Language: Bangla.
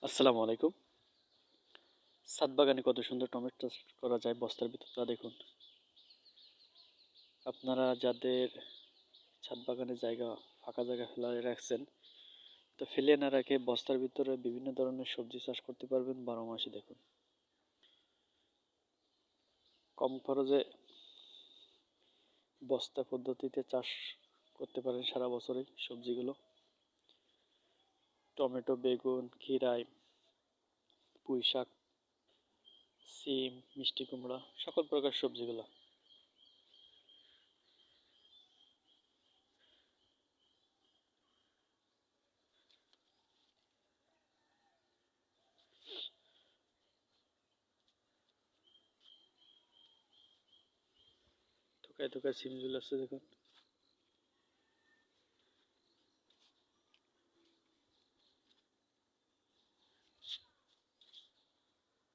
আসসালামু আলাইকুম। ছাদ বাগানে কত সুন্দর টমেটো চাষ করা যায় বস্তার ভিতর, তা দেখুন। আপনারা যাদের ছাদ বাগানে ফাঁকা জায়গা ফেলে রাখছেন, তো ফেলে না রেখে বস্তার ভিতরে বিভিন্ন ধরনের সবজি চাষ করতে পারবেন 12 মাসই। দেখুন, কম খরচে বস্তা পদ্ধতিতে চাষ করতে পারেন সারা বছরই সবজিগুলো। টমেটো, বেগুন, খিরাই, পুঁই শাক, সিম, মিষ্টি কুমড়া, সকল প্রকার সবজিগুলো। থোকায় থোকায় সিমগুলো আছে দেখুন।